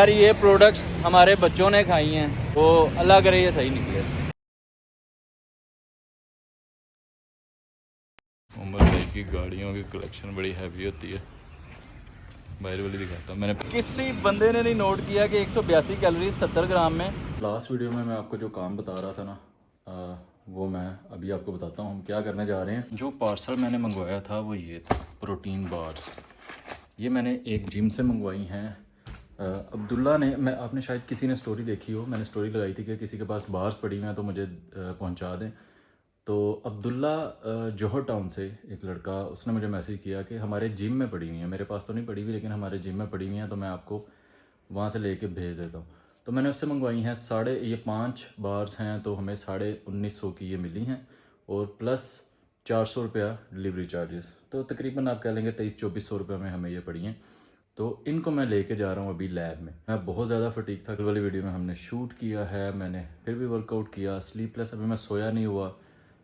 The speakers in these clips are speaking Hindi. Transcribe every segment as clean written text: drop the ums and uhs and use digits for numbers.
यार ये प्रोडक्ट्स हमारे बच्चों ने खाई हैं, वो अल्लाह करे ये सही निकले। उमर भाई की गाड़ियों की कलेक्शन बड़ी हैवी होती है। बाहर वाली दिखाता हूँ। मैंने किसी बंदे ने नहीं नोट किया कि 182 कैलोरीज 70 ग्राम में। लास्ट वीडियो में मैं आपको जो काम बता रहा था ना, वो मैं अभी आपको बताता हूँ हम क्या करने जा रहे हैं। जो पार्सल मैंने मंगवाया था वो ये था, प्रोटीन बार्स। ये मैंने एक जिम से मंगवाई हैं। अब्दुल्ला ने, मैं आपने शायद किसी ने स्टोरी देखी हो, मैंने स्टोरी लगाई थी कि किसी के पास बार्स पड़ी हुई हैं तो मुझे पहुंचा दें। तो अब्दुल्ला जौहर टाउन से एक लड़का, उसने मुझे मैसेज किया कि हमारे जिम में पड़ी हुई हैं, मेरे पास तो नहीं पड़ी हुई लेकिन हमारे जिम में पड़ी हुई हैं, तो मैं आपको वहाँ से लेके भेज देता हूँ। तो मैंने उससे मंगवाई हैं ये 5 बार्स हैं, तो हमें 1950 की ये मिली हैं और प्लस 400 रुपया डिलीवरी चार्जेस, तो तकरीबन आप कह लेंगे 2300-2400 रुपये में हमें ये पड़ी हैं। तो इनको मैं लेके जा रहा हूँ अभी लैब में। मैं बहुत ज़्यादा फटीक था। कल वाली वीडियो में हमने शूट किया है, मैंने फिर भी वर्कआउट किया, स्लीपलेस, अभी मैं सोया नहीं हुआ,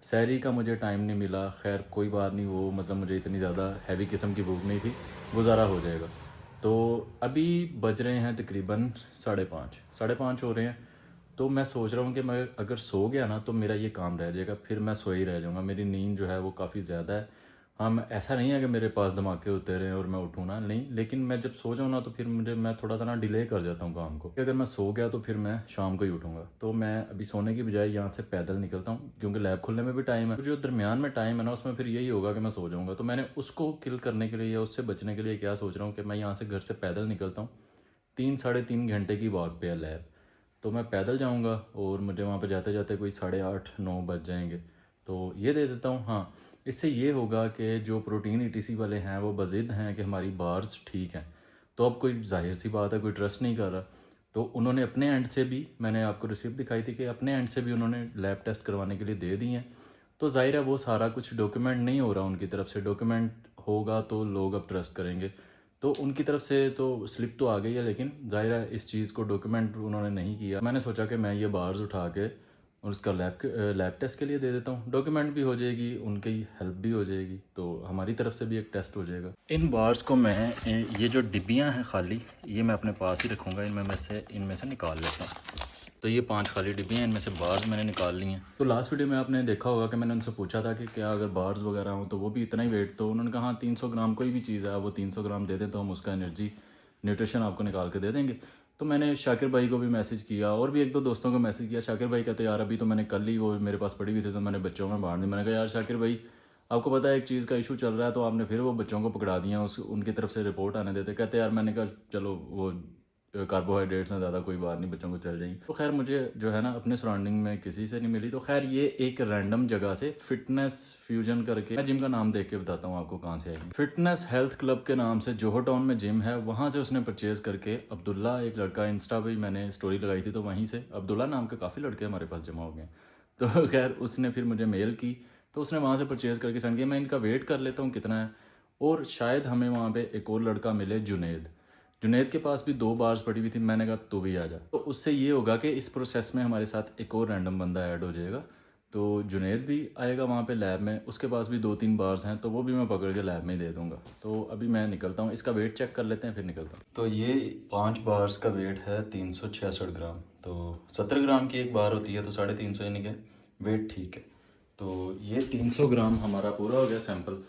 सहरी का मुझे टाइम नहीं मिला। खैर कोई बात नहीं, वो मतलब मुझे इतनी ज़्यादा हैवी किस्म की भूख नहीं थी, गुजारा हो जाएगा। तो अभी बज रहे हैं तकरीबन 5:30 हो रहे हैं। तो मैं सोच रहा हूँ कि मैं अगर सो गया ना तो मेरा ये काम रह जाएगा, फिर मैं सोया ही रह जाऊँगा। मेरी नींद जो है वो काफ़ी ज़्यादा है। हाँ, ऐसा नहीं है कि मेरे पास धमाके होते रहें और मैं उठूँ ना, नहीं, लेकिन मैं जब सो जाऊँ ना तो फिर मैं थोड़ा सा ना डिले कर जाता हूँ काम को। अगर मैं सो गया तो फिर मैं शाम को ही उठूँगा। तो मैं अभी सोने की बजाय यहाँ से पैदल निकलता हूँ, क्योंकि लैब खुलने में भी टाइम है। तो जो दरमियान में टाइम है ना, उसमें फिर यही होगा कि मैं सो जाऊँगा। तो मैंने उसको किल करने के लिए या उससे बचने के लिए क्या सोच रहा हूँ कि मैं यहाँ से घर से पैदल निकलता हूँ। 3-3.5 घंटे की वॉक पे है लैब, तो मैं पैदल जाऊँगा और मुझे वहाँ पे जाते जाते कोई 8:30-9 बज जाएंगे। तो ये दे देता हूँ। हाँ, इससे ये होगा कि जो प्रोटीन ईटीसी वाले हैं वो बज़िद हैं कि हमारी बार्स ठीक हैं। तो अब कोई जाहिर सी बात है, कोई ट्रस्ट नहीं कर रहा, तो उन्होंने अपने एंड से भी, मैंने आपको रिसिप्ट दिखाई थी कि अपने एंड से भी उन्होंने लैब टेस्ट करवाने के लिए दे दी हैं। तो जाहिर है वो सारा कुछ डॉक्यूमेंट नहीं हो रहा उनकी तरफ से, डॉक्यूमेंट होगा तो लोग अब ट्रस्ट करेंगे। तो उनकी तरफ से तो स्लिप तो आ गई है, लेकिन जाहिर है इस चीज़ को डॉक्यूमेंट उन्होंने नहीं किया। मैंने सोचा कि मैं ये बार्स उठा के और उसका लैब टेस्ट के लिए दे देता हूँ। डॉक्यूमेंट भी हो जाएगी, उनकी हेल्प भी हो जाएगी, तो हमारी तरफ से भी एक टेस्ट हो जाएगा। इन बार्स को मैं, ये जो डिब्बियाँ हैं खाली, ये मैं अपने पास ही रखूँगा। इनमें से निकाल लेता हूँ। तो ये 5 खाली डिब्बियाँ, इनमें से बार्स मैंने निकाल ली हैं। तो लास्ट वीडियो में आपने देखा होगा कि मैंने उनसे पूछा था कि क्या अगर बार्स वगैरह हो तो वो भी इतना ही वेट, तो उन्होंने कहा हाँ 300 ग्राम कोई भी चीज़ है वो 300 ग्राम दे दें तो हम उसका एनर्जी न्यूट्रिशन आपको निकाल के दे देंगे। तो मैंने शाकिर भाई को भी मैसेज किया और भी 1-2 दोस्तों को मैसेज किया। शाकिर भाई कहते यार अभी तो मैंने कल ही, वो मेरे पास पड़ी हुई थी तो मैंने बच्चों में बांट दी। मैंने कहा यार शाकिर भाई, आपको पता है एक चीज़ का इशू चल रहा है, तो आपने फिर वो बच्चों को पकड़ा दिया, उनकी तरफ से रिपोर्ट आने देते। कहते यार, मैंने कहा चलो वो कार्बोहाइड्रेट्स हैं ज़्यादा, कोई बात नहीं, बच्चों को चल जाएंगी। तो खैर मुझे जो है ना अपने सराउंडिंग में किसी से नहीं मिली। तो खैर ये एक रैंडम जगह से फिटनेस फ्यूजन करके, मैं जिम का नाम देख के बताता हूँ आपको कहाँ से आई। फिटनेस हेल्थ क्लब के नाम से जोहर टाउन में जिम है, वहाँ से उसने परचेज़ करके, अब्दुल्ला एक लड़का, इंस्टा पे मैंने स्टोरी लगाई थी तो वहीं से, अब्दुल्ला नाम के काफ़ी लड़के हमारे पास जमा हो गए। तो खैर उसने फिर मुझे मेल की, तो उसने वहाँ से परचेज़ करके सेंड किया। मैं इनका वेट कर लेता हूँ कितना है, और शायद हमें वहाँ पे एक और लड़का मिले, जुनैद के पास भी 2 बार्स पड़ी हुई थी। मैंने कहा तू भी आ जा। तो उससे ये होगा कि इस प्रोसेस में हमारे साथ एक और रैंडम बंदा ऐड हो जाएगा। तो जुनैद भी आएगा वहाँ पे लैब में, उसके पास भी 2-3 बार्स हैं, तो वो भी मैं पकड़ के लैब में ही दे दूँगा। तो अभी मैं निकलता हूँ, इसका वेट चेक कर लेते हैं फिर निकलता हूँ। तो ये 5 बार्स का वेट है 366 ग्राम। तो 70 ग्राम की एक बार होती है, तो 350, यानी कि वेट ठीक है। तो ये 300 ग्राम हमारा पूरा हो गया सैंपल।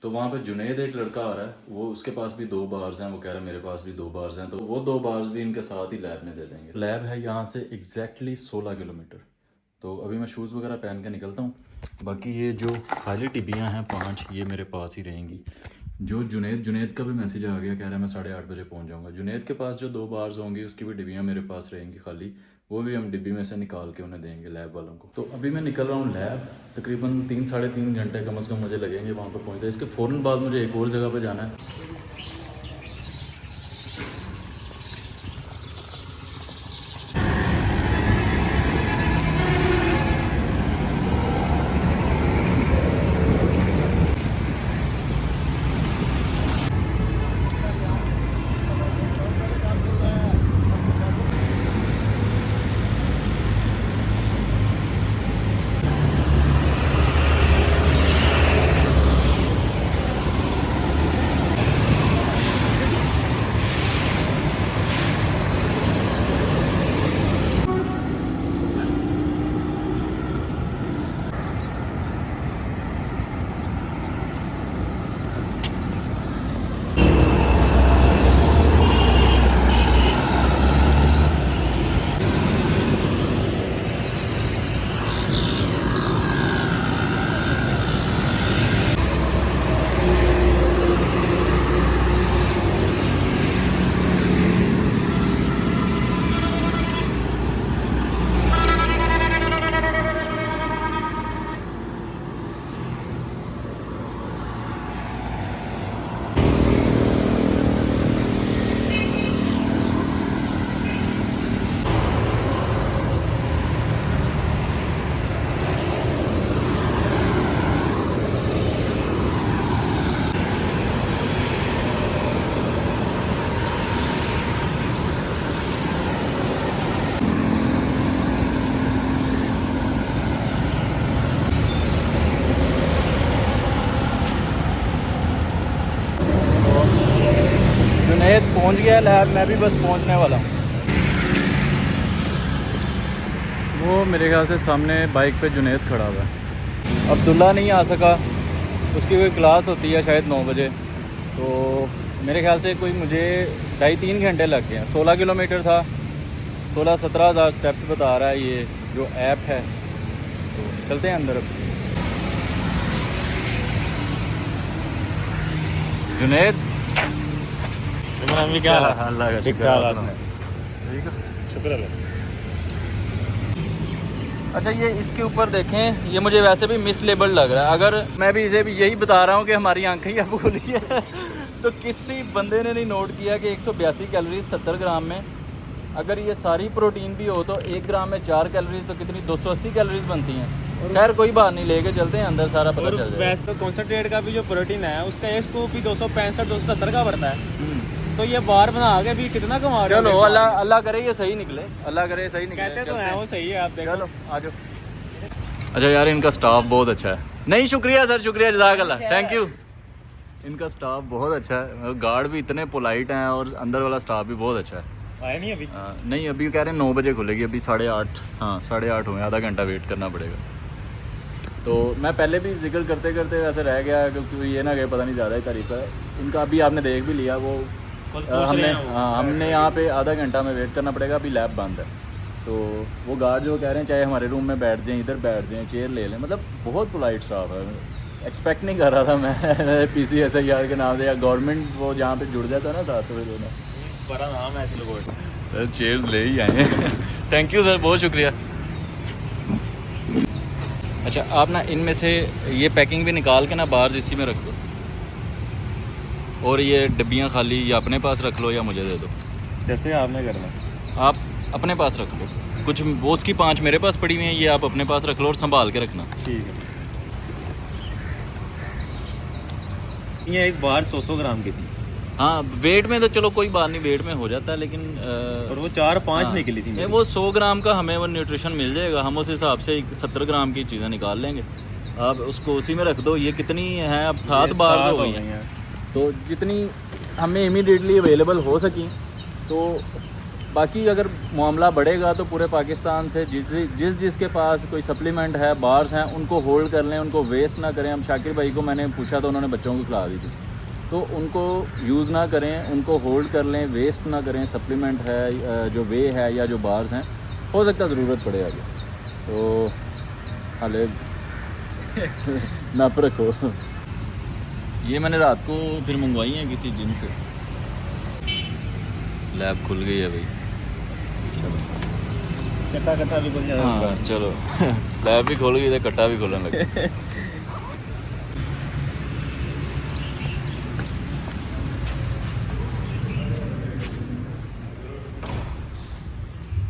तो वहाँ पे जुनैद एक लड़का आ रहा है, वो उसके पास भी 2 बार्स हैं, वो कह रहा है मेरे पास भी 2 बार्स हैं, तो वो 2 बार्स भी इनके साथ ही लैब में दे देंगे। लैब है यहाँ से एग्जैक्टली 16 किलोमीटर। तो अभी मैं शूज़ वगैरह पहन के निकलता हूँ। बाकी ये जो खाली टिब्बियाँ हैं 5, ये मेरे पास ही रहेंगी। जो जुनैद का भी मैसेज आ गया, कह रहा है मैं 8:30 बजे पहुँच जाऊँगा। जुनैद के पास जो 2 बार्स होंगी उसकी भी डिब्बियाँ मेरे पास रहेंगी खाली, वो भी हम डिब्बी में से निकाल के उन्हें देंगे लैब वालों को। तो अभी मैं निकल रहा हूँ लैब, तकरीबन 3-3.5 घंटे कम से कम मुझे लगेंगे वहाँ पर पहुँचते। इसके फ़ौरन बाद मुझे एक और जगह पर जाना है। है लैब, मैं भी बस पहुंचने वाला हूँ। वो मेरे ख्याल से सामने बाइक पे जुनैद खड़ा हुआ है। अब्दुल्ला नहीं आ सका, उसकी कोई क्लास होती है शायद 9 बजे, तो मेरे ख्याल से कोई मुझे 2.5-3 घंटे लग गए हैं। 16 किलोमीटर था, 16-17 हज़ार स्टेप्स बता रहा है ये जो ऐप है। तो चलते हैं अंदर। जुनैद क्या अल्लाह का ठीक ठाक शुक्र है। अच्छा, ये इसके ऊपर देखें, ये मुझे वैसे भी मिस लेबल लग रहा है। अगर मैं भी इसे भी यही बता रहा हूँ कि हमारी आंखें ही अब खुली है तो किसी बंदे ने नहीं नोट किया कि 182 कैलोरीज 70 ग्राम में, अगर ये सारी प्रोटीन भी हो तो 1 ग्राम में 4 कैलोरीज, तो कितनी 280 कैलोरीज बनती हैं। खैर कोई बात नहीं, लेके चलते हैं अंदर, सारा पता चल जाएगा। वैसे कॉन्सेंट्रेट का भी जो प्रोटीन है उसका एक स्कूप भी 265-270 का पड़ता है। तो ये बार बना के भी कितना कमा रहे हो। चलो अल्लाह करे ये सही निकले, अल्लाह करे सही निकले। कहते तो हैं वो सही है, आप देखो। चलो आ जाओ। अच्छा यार, इनका स्टाफ बहुत अच्छा है। नहीं, शुक्रिया सर, शुक्रिया, जज़ाकल्लाह, थैंक यू। इनका स्टाफ बहुत अच्छा है, गार्ड भी इतने पोलाइट हैं और अंदर वाला स्टाफ भी बहुत अच्छा है। आया नहीं अभी? नहीं, अभी कह रहे हैं 9 बजे खुलेगी, अभी 8:30। हाँ 8:30 हुए, आधा घंटा वेट करना पड़ेगा। तो मैं पहले भी जिक्र करते करते वैसे रह गया, क्योंकि ये ना कि पता नहीं ज़्यादा ही तारीफ़ है इनका। अभी आपने देख भी लिया वो हमने यहाँ पे आधा घंटा में वेट करना पड़ेगा, अभी लैब बंद है। तो वो गार्ड जो कह रहे हैं चाहे हमारे रूम में बैठ जाएं, इधर बैठ जाएं, चेयर ले लें, मतलब बहुत पोलाइट स्टाफ है। एक्सपेक्ट नहीं कर रहा था मैं PCSIR के नाम से या गवर्नमेंट वो जहाँ पे जुड़ जाता है ना साथ में दोनों, बड़ा नाम है ऐसे लोगों का। सर चेयर्स ले ही आए हैं थैंक यू सर, बहुत शुक्रिया। अच्छा, आप ना इनमें से ये पैकिंग भी निकाल के ना बाहर इसी में रख दो, और ये डब्बियाँ खाली या अपने पास रख लो या मुझे दे दो, जैसे आपने करना। आप अपने पास रख लो। कुछ बोस की 5 मेरे पास पड़ी हुई हैं, ये आप अपने पास रख लो और संभाल के रखना। ठीक है। ये एक बार 100 ग्राम की थी। हाँ, वेट में तो चलो कोई बात नहीं, वेट में हो जाता है, लेकिन और वो 4-5 हाँ, निकली थी। नहीं, वो 100 ग्राम का हमें वो न्यूट्रिशन मिल जाएगा, हम उस हिसाब से 70 ग्राम की चीज़ें निकाल लेंगे। आप उसको उसी में रख दो। ये कितनी है अब? 7 बार हो गई हैं, तो जितनी हमें इमीडिएटली अवेलेबल हो सकी। तो बाकी अगर मामला बढ़ेगा तो पूरे पाकिस्तान से जिसके पास कोई सप्लीमेंट है, बार्स हैं, उनको होल्ड कर लें, उनको वेस्ट ना करें। हम शाकिर भाई को मैंने पूछा तो उन्होंने बच्चों को खिला दी थी, तो उनको यूज़ ना करें, उनको होल्ड कर लें, वेस्ट ना करें। सप्लीमेंट है जो वे है या जो बार्स हैं, हो सकता है ज़रूरत पड़े आगे, तो हाले नाप रखो। ये मैंने रात को फिर मंगवाई हैं किसी जिम से। लैब खुल गई है भाई, कट्टा भी खुल जाएगा। हाँ चलो लैब भी खुल गई, कट्टा भी खुलने लगे।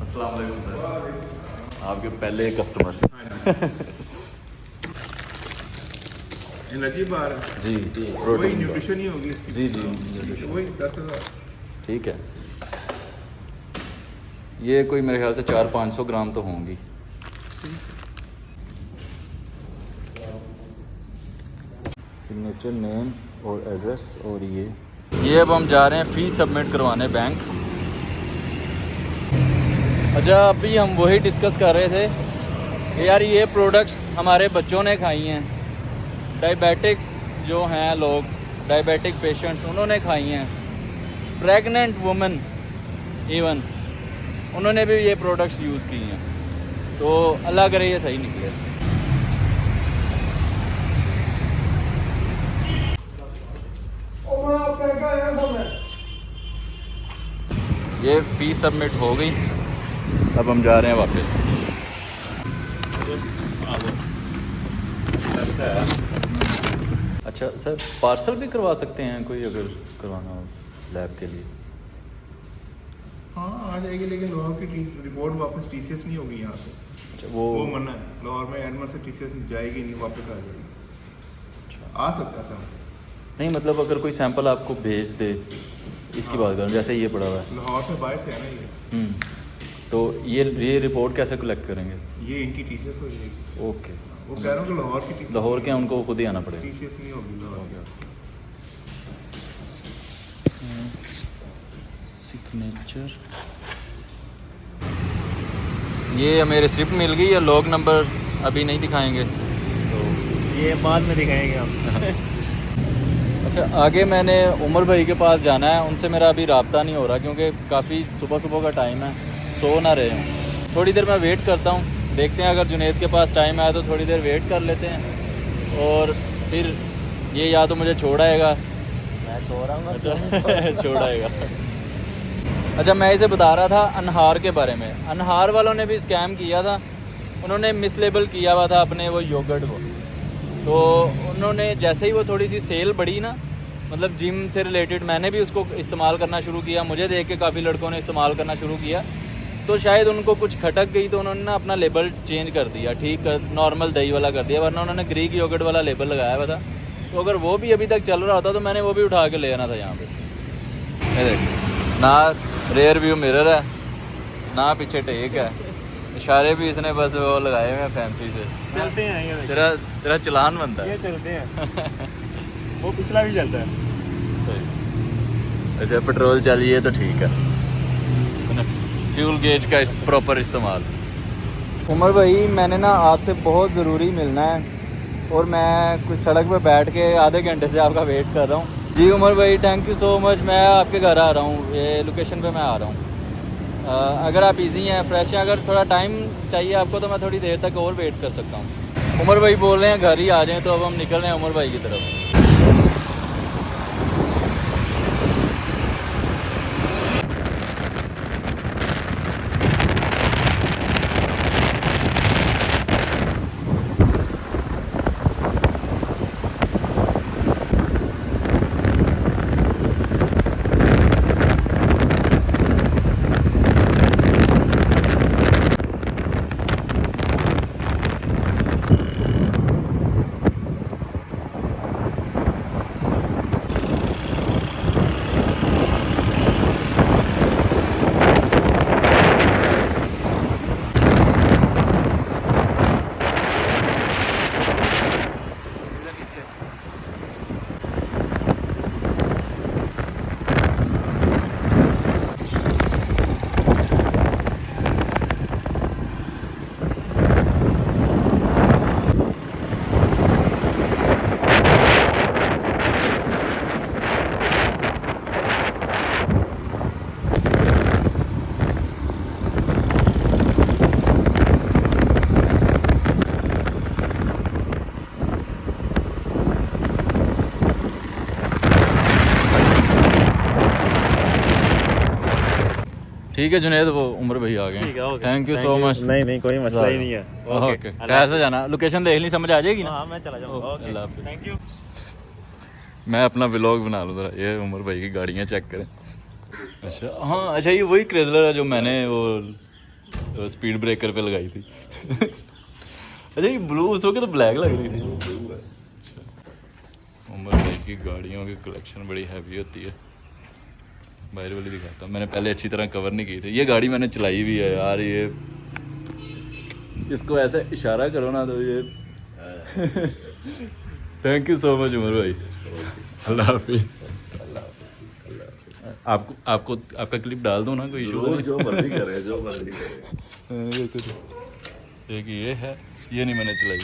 अस्सलाम वालेकुम सर, आपके पहले कस्टमर। एनर्जी बार जी वही प्रोटीन न्यूट्रिशन ही होगी इसकी। जी जी वही 10,000। ठीक है। ये कोई मेरे ख्याल से 400-500 ग्राम तो होंगी। सिग्नेचर नेम और एड्रेस, और ये अब हम जा रहे हैं फ़ीस सबमिट करवाने बैंक। अच्छा, अभी हम वही डिस्कस कर रहे थे कि यार ये प्रोडक्ट्स हमारे बच्चों ने खाई हैं, डायबिटिक्स जो हैं लोग, डायबिटिक पेशेंट्स, उन्होंने खाई हैं, प्रेग्नेंट वुमेन इवन, उन्होंने भी ये प्रोडक्ट्स यूज़ की हैं। तो अल्लाह करे ये सही निकले। ये फ़ीस सबमिट हो गई, अब हम जा रहे हैं वापस। अच्छा सर, पार्सल भी करवा सकते हैं कोई अगर करवाना हो लैब के लिए? हाँ आ जाएगी, लेकिन लाहौर की रिपोर्ट वापस TCS नहीं होगी यहाँ से। अच्छा, वो मना है, लाहौर में एडमर से TCS जाएगी नहीं, वापस आ जाएगी। अच्छा, आ सकता था नहीं मतलब अगर कोई सैंपल आपको भेज दे, इसकी बात करूँ, जैसे ये पड़ा हुआ है। लाहौर से बाहर से है ना ये। तो ये रिपोर्ट कैसे कलेक्ट करेंगे? ये इनकी TCS हो जाएगी। ओके, वो कह रहा हूँ कि लाहौर की TCS, लाहौर के उनको खुद ही आना पड़ेगा। TCS नहीं होगी लाहौर के। सिग्नेचर। ये हमें रिसिप्ट मिल गई है, लॉग नंबर अभी नहीं दिखाएंगे तो ये बाद में दिखाएंगे हम। अच्छा, आगे मैंने उमर भाई के पास जाना है, उनसे मेरा अभी रब्ता नहीं हो रहा क्योंकि काफ़ी सुबह सुबह का टाइम है, सो ना रहे हूँ। थोड़ी देर मैं वेट करता हूँ, देखते हैं अगर जुनेद के पास टाइम आया तो थोड़ी देर वेट कर लेते हैं और फिर ये या तो मुझे छोड़ाएगा। मैं छोड़ रहा हूँ। अच्छा छोड़ाएगा। अच्छा, मैं इसे बता रहा था अनहार के बारे में। अनहार वालों ने भी स्कैम किया था, उन्होंने मिसलेबल किया हुआ था अपने वो योगर्ट को। तो उन्होंने जैसे ही वो थोड़ी सी सेल बढ़ी ना, मतलब जिम से रिलेटेड, मैंने भी उसको इस्तेमाल करना शुरू किया, मुझे देख के काफ़ी लड़कों ने इस्तेमाल करना शुरू किया, तो शायद उनको कुछ खटक गई तो उन्होंने ना अपना लेबल चेंज कर दिया, ठीक कर, नॉर्मल दही वाला कर दिया, वरना उन्होंने ग्रीक योगर्ट वाला लेबल लगाया हुआ था। तो अगर वो भी अभी तक चल रहा होता तो मैंने वो भी उठा के ले आना था यहाँ पे। ये देख, ना रेयर व्यू मिरर है, ना पीछे टेक है, इशारे भी इसने बस वो लगाए हुए हैं फैंसी से। चलते हैं ये देखो। तेरा चलान बनता है। ये चलते हैं। वो पिछला भी चलता है। सही। अच्छा, पेट्रोल चाहिए तो ठीक है, फ्यूल गेज का प्रॉपर इस्तेमाल। उमर भाई, मैंने ना आपसे बहुत ज़रूरी मिलना है और मैं कुछ सड़क पे बैठ के आधे घंटे से आपका वेट कर रहा हूँ। जी उमर भाई, थैंक यू सो मच। मैं आपके घर आ रहा हूँ, ये लोकेशन पे मैं आ रहा हूँ। अगर आप इजी हैं, फ्रेश हैं, अगर थोड़ा टाइम चाहिए आपको तो मैं थोड़ी देर तक और वेट कर सकता हूँ। उमर भाई बोल रहे हैं घर ही आ जाएं, तो अब हम निकल रहे हैं उमर भाई की तरफ। ठीक है जुनेद, वो उमर भाई आ गए। Thank you so much. नहीं नहीं, कोई मसला ही नहीं है। ओके, खैर से जाना, लोकेशन देख ली, समझ आ जाएगी ना? हाँ, मैं चला जाऊँगा। ओके, अल्लाह हाफिज़। Thank you. मैं अपना व्लॉग बना लूँ ज़रा, ये उमर भाई की गाड़ियाँ चेक करें। अच्छा हाँ, अच्छा ये वही क्रेज़लर है जो मैंने वो स्पीड ब्रेकर पे लगाई थी। अच्छा ये ब्लू, उस वक्त तो ब्लैक लग रही थी। अच्छा, उमर भाई की गाड़ियों की कलेक्शन बड़ी हैवी होती है। बाहर वाली दिखाता हूँ, मैंने पहले अच्छी तरह कवर नहीं की थी। ये गाड़ी मैंने चलाई भी है यार, ये इसको ऐसे इशारा करो ना तो ये। Thank you so much Umar भाई, अल्लाह हाफिज़। आपको आपका क्लिप डाल दूँ ना, कोई इशू? जो मर्जी करे, जो मर्जी करे। एक ये है, ये नहीं मैंने चलाई।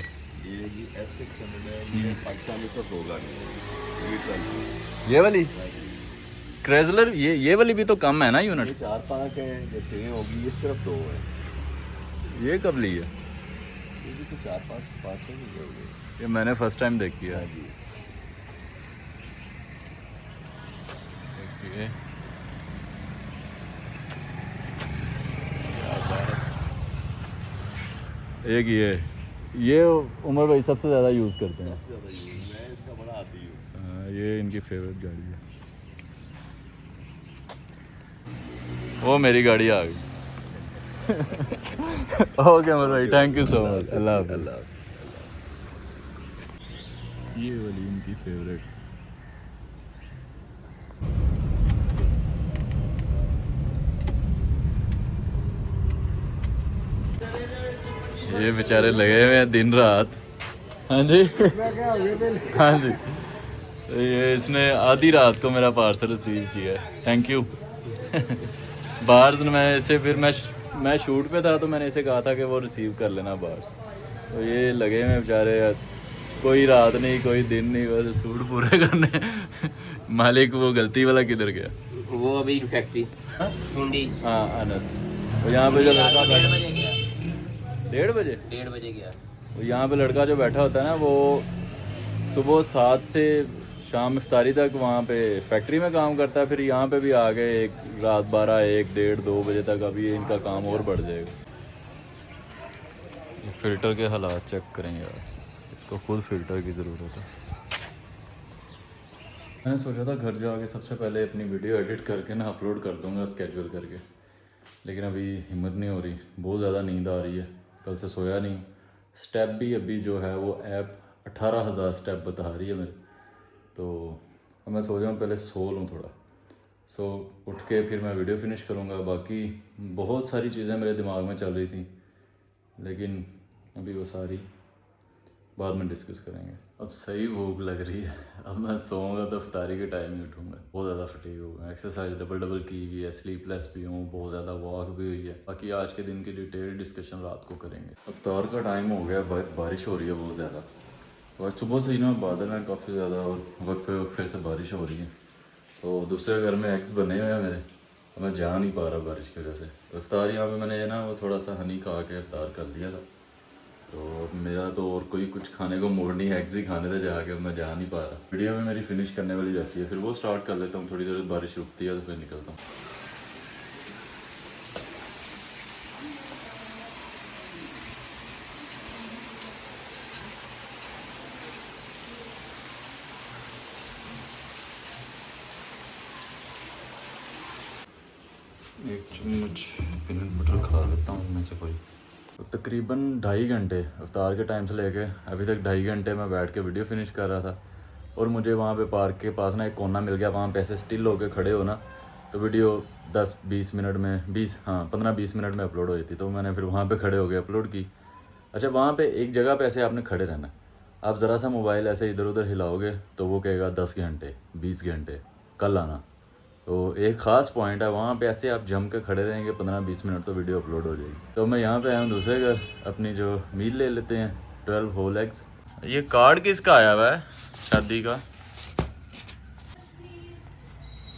ये S600 है, ये पाकिस्तान में सिर्फ 2 गाड़ी है। ये वाली क्रेज़लर, ये वाली भी तो कम है ना यूनिट? ये 4-5 है, ये 6 होगी, ये सिर्फ 2 है। ये कब ली है? ये तो 4-5 है नहीं होगी। ये मैंने फर्स्ट टाइम देखी है। जी। ये एक ये उमर भाई सबसे ज़्यादा यूज़ करते हैं। मैं इसका बड़ा आदी हूँ। हाँ, ये इनकी फेवरेट गाड़ी है। वो मेरी गाड़ी आ गई। ओके उमर भाई, थैंक यू सो मच, अल्लाह हाफिज़। ये वाली इनकी फेवरेट। ये बेचारे लगे हुए हैं दिन रात। हाँ जी, हाँ जी, तो ये इसने आधी रात को मेरा पार्सल रिसीव किया है। Thank you. बार्स मैं इसे फिर मैं शूट पे था तो मैंने इसे कहा था कि वो रिसीव कर लेना बार्स। तो ये लगे हुए बेचारे, कोई रात नहीं कोई दिन नहीं, बस सूट पूरे करने। मालिक वो गलती वाला किधर गया? वो अभी फैक्ट्री ढूंढी। हाँ अनस, तो यहाँ पे जो लड़का 1:30 बजे गया। 1:30 बजे 1:30 बजे गया। तो यहाँ पे लड़का जो बैठा होता है ना, वो सुबह 7 से शाम इफ्तारी तक वहाँ पे फैक्ट्री में काम करता है। फिर यहाँ पे भी आ गए एक रात 12, 1, 1:30, 2 बजे तक। अभी इनका काम और बढ़ जाएगा। ये फ़िल्टर के हालात चेक करें यार, इसको खुद फ़िल्टर की ज़रूरत है। मैंने सोचा था घर जाके सबसे पहले अपनी वीडियो एडिट करके ना अपलोड कर दूँगा स्केड्यूल करके, लेकिन अभी हिम्मत नहीं हो रही, बहुत ज़्यादा नींद आ रही है, कल से सोया नहीं। स्टेप भी अभी जो है वो ऐप 18,000 स्टेप बता रही है मेरे, तो मैं सोच रहा हूँ पहले सो लूँ थोड़ा। सो उठ के फिर मैं वीडियो फिनिश करूँगा। बाकी बहुत सारी चीज़ें मेरे दिमाग में चल रही थी, लेकिन अभी वो सारी बाद में डिस्कस करेंगे। अब सही भूख लग रही है, अब मैं सोऊंगा तो इफ्तारी के टाइम ही उठूँगा। बहुत ज़्यादा फटीग हो गया, एक्सरसाइज डबल की हुई है, स्लीपलेस भी हूँ, बहुत ज़्यादा वॉक भी हुई है। बाकी आज के दिन की डिटेल डिस्कशन रात को करेंगे। इफ्तार का टाइम हो गया, बारिश हो रही है बहुत ज़्यादा। तो आज सुबह से ही ना बादल हैं काफ़ी ज़्यादा, और वक्फे से बारिश हो रही है। तो दूसरे घर में एग्स बने हुए हैं मेरे, तो मैं जा नहीं पा रहा बारिश की वजह से। तो इफ्तार यहाँ पे मैंने ना वो थोड़ा सा हनी खा के इफ्तार कर लिया था। तो मेरा तो और कोई कुछ खाने को मूड नहीं है, एग्स ही खाने थे जाके, मैं जा नहीं पा रहा। वीडियो में मेरी फिनिश करने वाली जाती है, फिर वो स्टार्ट कर लेता हूँ, थोड़ी देर बारिश रुकती है तो फिर निकलता हूँ। एक चम्मच पीनट बटर खा लेता हूँ उनमें से कोई। तो तकरीबन 2.5 घंटे अवतार के टाइम से लेके अभी तक 2.5 घंटे मैं बैठ के वीडियो फिनिश कर रहा था। और मुझे वहाँ पे पार्क के पास ना एक कोना मिल गया, वहाँ पे ऐसे स्टिल होके खड़े हो ना तो वीडियो 10-20 मिनट में 15-20 मिनट में अपलोड हो जाती। तो मैंने फिर वहाँ पे खड़े हो गए अपलोड की। अच्छा, वहाँ पे एक जगह पे ऐसे आपने खड़े रहना, आप ज़रा सा मोबाइल ऐसे इधर उधर हिलाओगे तो वो कहेगा 10 घंटे 20 घंटे कल आना। तो एक ख़ास पॉइंट है वहाँ पे, ऐसे आप जम के खड़े रहेंगे 15-20 मिनट तो वीडियो अपलोड हो जाएगी। तो मैं यहाँ पे आया हूँ दूसरे घर, अपनी जो मील ले लेते हैं 12 होल एग्स। ये कार्ड किसका आया हुआ है शादी का?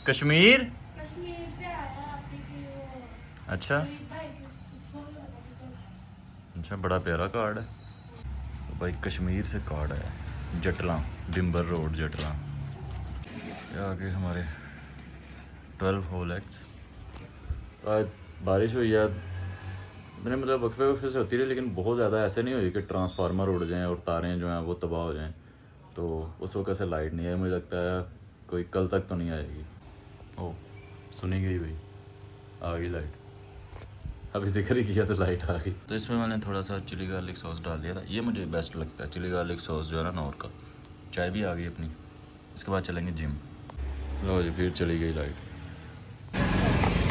कश्मीर से आया आपकी वो अच्छा भाई अच्छा, बड़ा प्यारा कार्ड है। तो भाई कश्मीर से कार्ड आया, जटला डिम्बर रोड जटला। ये आगे हमारे 12 होल एग्स। तो आज बारिश हुई है, मैंने मतलब वक्फे से होती रही, लेकिन बहुत ज़्यादा ऐसे नहीं हुई कि ट्रांसफार्मर उड़ जाएं और तारें जो हैं वो तबाह हो जाएं। तो उस वक्त से लाइट नहीं आई, मुझे लगता है कोई कल तक तो नहीं आएगी। ओह सुनी गई भाई, आ गई लाइट, अभी जिक्र ही किया तो लाइट आ गई। तो इसमें मैंने थोड़ा सा चिली गार्लिक सॉस डाल दिया था, ये मुझे बेस्ट लगता है चिली गार्लिक सॉस जो है ना नौर का। चाय भी आ गई अपनी, इसके बाद चलेंगे जिम। लो जी, फिर चली गई लाइट।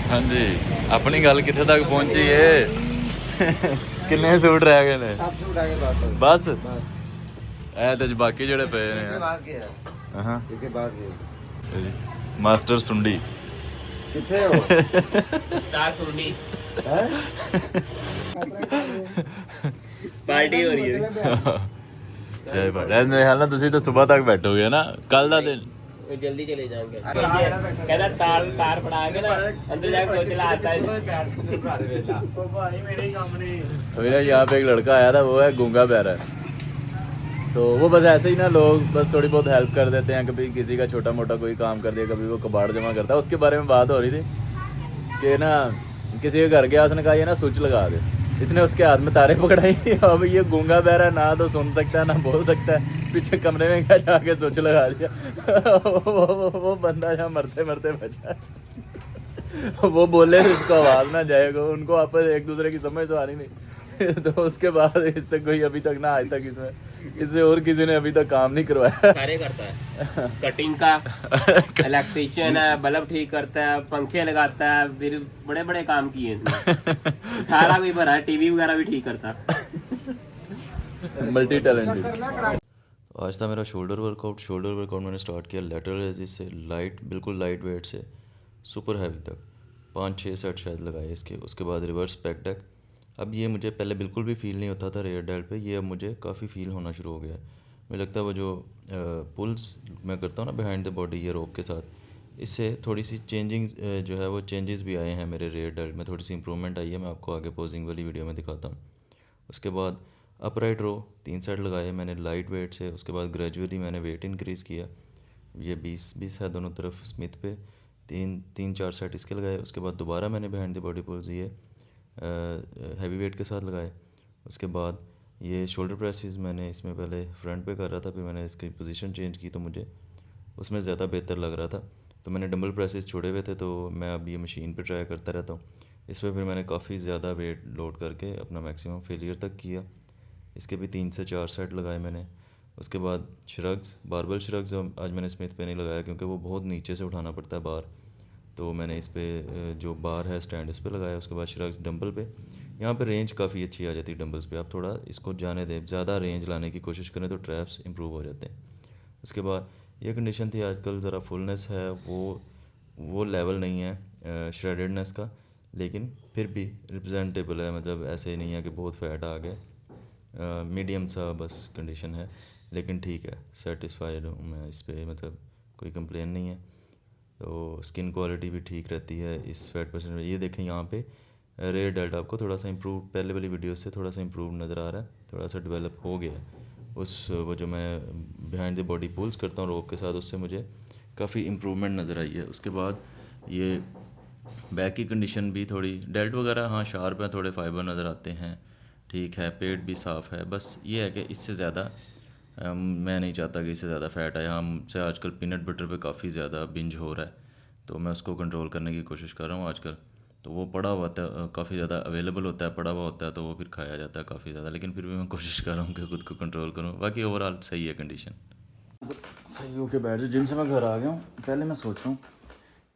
हाँ जी, अपनी गल कितने तक पहुंची है? किन्ने सूट रह गए ने? बस ऐ ते बाकी जेड़े पे ने। हां मास्टर सुंडी किथे हो? तार सुननी पार्टी हो रही है। जय भाई, मेरे ख्याल ना तुसी तो सुबह तक बैठोगे ना कल का दिन। जल्दी चले जाएंगे। कहता तार तार पड़ा के ना अंदर जाके कोचला आता है। ओ भाई मेरे ही काम नहीं। मेरा यहाँ पे एक लड़का आया था, वो है गूंगा बहरा। तो वो बस ऐसे ही ना लोग बस थोड़ी बहुत हेल्प कर देते हैं, कभी किसी का छोटा मोटा कोई काम कर दिया, कभी वो कबाड़ जमा करता है। उसके बारे में बात हो रही थी कि ना किसी के घर गया, उसने कहा ये ना स्विच लगा दे, इसने उसके हाथ में तारे पकड़ाई। अब ये गूंगा बहरा ना तो सुन सकता है ना बोल सकता है, पीछे कमरे में क्या जाके स्विच लगा दिया। वो बंदा जहाँ मरते मरते बचा। वो बोले उसको आवाज़ ना जाएगा, उनको आपस एक दूसरे की समझ तो आ रही नहीं। तो उसके बाद इससे कोई अभी तक ना आज तक इससे और किसी ने अभी तक काम नहीं करवाया। सारे करता है, कटिंग का इलेक्ट्रीशियन है, बल्ब ठीक करता है, पंखे लगाता है, फिर बड़े बड़े काम किए इसने। सारा कोई भरा है, टीवी वगैरह भी ठीक करता है। Multi talented. आज था मेरा शोल्डर वर्कआउट मैंने स्टार्ट किया लेटरल रेजिस्ट से, बिल्कुल लाइट वेट से सुपर हैवी तक। 5-6 सेट शायद लगाए इसके। उसके बाद रिवर्स बैक डेक। अब ये मुझे पहले बिल्कुल भी फ़ील नहीं होता था रेयर डेल्ट पे, ये अब मुझे काफ़ी फ़ील होना शुरू हो गया है। मुझे लगता है वो जो पुल्स मैं करता हूँ ना बिहाइंड द बॉडी ये रोक के साथ, इससे थोड़ी सी चेंजिंग जो है वो चेंजेस भी आए हैं मेरे रेयर डेल्ट में, थोड़ी सी इंप्रूवमेंट आई है। मैं आपको आगे पोजिंग वाली वीडियो में दिखाता हूँ। उसके बाद अपराइट रो 3 सेट लगाए मैंने लाइट वेट से। उसके बाद ग्रेजुअली मैंने वेट इंक्रीज़ किया, ये 20-20 है दोनों तरफ स्मिथ पे, 3-4 सेट इसके लगाए। उसके बाद दोबारा मैंने बिहाइंड द बॉडी पुल्स ये हैवी वेट के साथ लगाए। उसके बाद ये शोल्डर प्रेसेस मैंने इसमें पहले फ्रंट पे कर रहा था, फिर मैंने इसकी पोजीशन चेंज की तो मुझे उसमें ज़्यादा बेहतर लग रहा था, तो मैंने डंबल प्रेसेस छोड़े हुए थे, तो मैं अब ये मशीन पे ट्राई करता रहता हूँ। इस पर फिर मैंने काफ़ी ज़्यादा वेट लोड करके अपना मैक्सिमम फेलियर तक किया। इसके भी 3 से 4 सेट लगाए मैंने। उसके बाद श्रग्स, बारबल श्रग्स आज मैंने स्मिथ पे नहीं लगाया क्योंकि वो बहुत नीचे से उठाना पड़ता है बार, तो मैंने इस पे जो बार है स्टैंड उस पर लगाया। उसके बाद श्रग्स डंबल पे, यहाँ पे रेंज काफ़ी अच्छी आ जाती है डंबल्स पे। आप थोड़ा इसको जाने दें, ज़्यादा रेंज लाने की कोशिश करें तो ट्रैप्स इंप्रूव हो जाते हैं। उसके बाद ये कंडीशन थी आजकल ज़रा फुलनेस है वो लेवल नहीं है श्रेडेडनेस का, लेकिन फिर भी रिप्रेजेंटेबल है, मतलब ऐसे नहीं है कि बहुत फैट आ गया, मीडियम सा बस कंडीशन है, लेकिन ठीक है, सेटिस्फाइड हूँ मैं इस पे, मतलब कोई कंप्लेन नहीं है। तो स्किन क्वालिटी भी ठीक रहती है इस फैट परसेंट में। ये देखें यहाँ पे रेयर डेल्ट आपको थोड़ा सा इम्प्रूव पहले वाली वीडियो से थोड़ा सा इम्प्रूव नज़र आ रहा है, थोड़ा सा डेवलप हो गया है। उस वो जो मैं बिहाइंड द बॉडी पुल्स करता हूँ रोक के साथ, उससे मुझे काफ़ी इम्प्रूवमेंट नज़र आई है। उसके बाद ये बैक की कंडीशन भी थोड़ी डेल्ट वगैरह हाँ शार्प है, थोड़े फाइबर नज़र आते हैं, ठीक है, पेट भी साफ़ है। बस ये है कि इससे ज़्यादा मैं नहीं चाहता कि इससे ज़्यादा फ़ैट आए। हमसे आजकल पीनट बटर पे काफ़ी ज़्यादा बिंज हो रहा है, तो मैं उसको कंट्रोल करने की कोशिश कर रहा हूँ आजकल। तो वो पड़ा हुआ होता है, काफ़ी ज़्यादा अवेलेबल होता है, पड़ा हुआ होता है, तो वो फिर खाया जाता है काफ़ी ज़्यादा, लेकिन फिर भी मैं कोशिश कर रहा हूँ कि खुद को कंट्रोल करूँ। बाकी ओवरऑल सही है कंडीशन। सही हो के बैठ जाओ। जिम से मैं घर आ गया हूँ। पहले मैं सोच रहा हूँ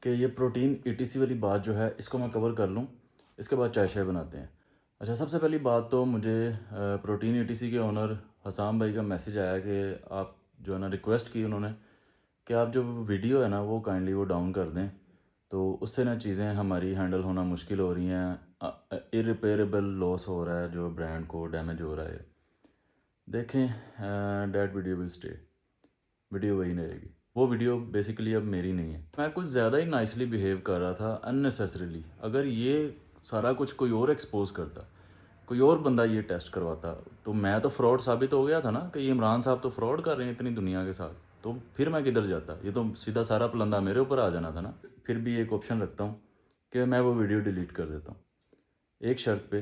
कि ये प्रोटीन ETC वाली बात जो है इसको मैं कवर कर लूँ, इसके बाद चाय शाय बनाते हैं। अच्छा, सबसे पहली बात तो मुझे प्रोटीन ETC के ओनर हसाम भाई का मैसेज आया कि आप जो है ना रिक्वेस्ट की उन्होंने कि आप जो वीडियो है ना वो काइंडली वो डाउन कर दें, तो उससे ना चीज़ें हमारी हैंडल होना मुश्किल हो रही हैं, इरिपेरेबल लॉस हो रहा है, जो ब्रांड को डैमेज हो रहा है। देखें that video will stay, video वही रहेगी। वो वीडियो बेसिकली अब मेरी नहीं है। मैं कुछ ज़्यादा ही नाइसली बिहेव कर रहा था अननेसेसरीली। अगर ये सारा कुछ कोई और एक्सपोज करता, कोई और बंदा ये टेस्ट करवाता, तो मैं तो फ्रॉड साबित हो गया था ना कि ये इमरान साहब तो फ्रॉड कर रहे हैं इतनी दुनिया के साथ, तो फिर मैं किधर जाता? ये तो सीधा सारा पलंदा मेरे ऊपर आ जाना था ना। फिर भी एक ऑप्शन रखता हूँ कि मैं वो वीडियो डिलीट कर देता हूँ, एक शर्त पे